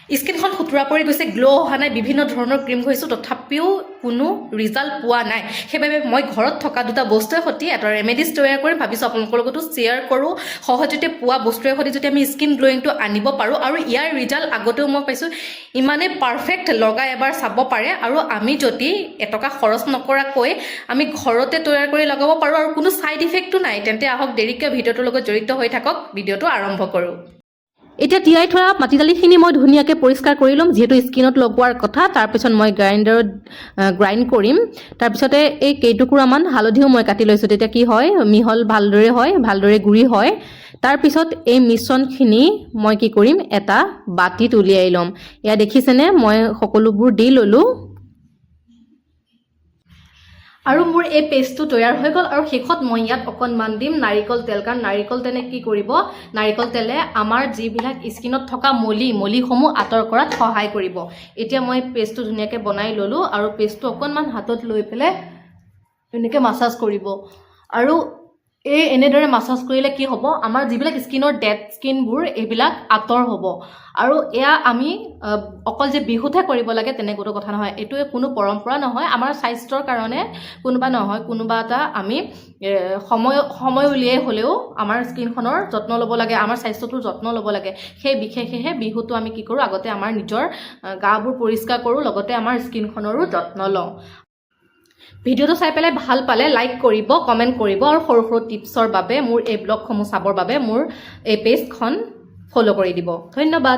স্কিনখন খুতুৰা পৰি গৈছে, গ্ল' অহা নাই, বিভিন্ন ধৰণৰ ক্ৰীম ঘঁহিছোঁ, তথাপিও কোনো ৰিজাল্ট পোৱা নাই। সেইবাবে মই ঘৰত থকা দুটা বস্তুৱে সৈতে এটা ৰেমেডিজ তৈয়াৰ কৰিম, ভাবিছোঁ আপোনালোকৰ লগতো শ্বেয়াৰ কৰোঁ। সহজতে পোৱা বস্তুৱে সৈতে যদি আমি স্কিন গ্ল'য়িংটো আনিব পাৰোঁ, আৰু ইয়াৰ ৰিজাল্ট আগতেও মই পাইছোঁ, ইমানেই পাৰফেক্ট, লগাই এবাৰ চাব পাৰে। আৰু আমি যদি এটকা খৰচ নকৰাকৈ আমি ঘৰতে তৈয়াৰ কৰি লগাব পাৰোঁ আৰু কোনো ছাইড ইফেক্টো নাই, তেন্তে আহক দেৰিকৈ ভিডিঅ'টোৰ লগত জড়িত হৈ থাকক, ভিডিঅ'টো আৰম্ভ কৰোঁ। এতিয়া তিয়াই থোৱা মাটি দালিখিনি মই ধুনীয়াকৈ পৰিষ্কাৰ কৰি ল'ম, যিহেতু স্কিনত লগোৱাৰ কথা। তাৰপিছত মই গ্ৰাইণ্ডাৰত গ্ৰাইণ্ড কৰিম। তাৰপিছতে এই কেইটুকুৰামান হালধিও মই কাটি লৈছোঁ, তেতিয়া কি হয়, মিহল ভালদৰে হয়, ভালদৰে গুৰি হয়। তাৰপিছত এই মিশ্ৰণখিনি মই কি কৰিম, এটা বাতিত উলিয়াই ল'ম। এয়া দেখিছেনে, মই সকলোবোৰ দি ল'লোঁ। আৰু মোৰ এই পেষ্টটো তৈয়াৰ হৈ গ'ল। আৰু শেষত মই ইয়াত অকণমান দিম নাৰিকল তেল, কাৰণ নাৰিকল তেলে কি কৰিব, নাৰিকল তেলে আমাৰ যিবিলাক স্কিনত থকা মলিসমূহ আঁতৰ কৰাত সহায় কৰিব। এতিয়া মই পেষ্টটো ধুনীয়াকৈ বনাই ল'লোঁ, আৰু পেষ্টটো অকণমান হাতত লৈ পেলাই এনেকৈ মাছাজ কৰিব। আৰু এনেদৰে মাছাজ কৰিলে কি হ'ব, আমাৰ যিবিলাক স্কিনৰ ডেড স্কিনবোৰ এইবিলাক আঁতৰ হ'ব। আৰু এয়া আমি অকল যে বিহুতহে কৰিব লাগে তেনেকুৱাটো কথা নহয়, এইটো কোনো পৰম্পৰা নহয়, আমাৰ স্বাস্থ্যৰ কাৰণে কোনোবা এটা আমি সময় উলিয়াই হ'লেও আমাৰ স্কিনখনৰ যত্ন ল'ব লাগে, আমাৰ স্বাস্থ্যটোৰ যত্ন ল'ব লাগে। সেই বিশেষেহে বিহুটো আমি কি কৰোঁ, আগতে আমাৰ নিজৰ গাবোৰ পৰিষ্কাৰ কৰোঁ, লগতে আমাৰ স্কিনখনৰো যত্ন লওঁ। ভিডিঅ'টো চাই পেলাই ভাল পালে লাইক কৰিব, কমেণ্ট কৰিব, আৰু সৰু সৰু টিপছৰ বাবে, মোৰ এই ব্লগসমূহ চাবৰ বাবে মোৰ এই পেজখন ফ'ল' কৰি দিব। ধন্যবাদ।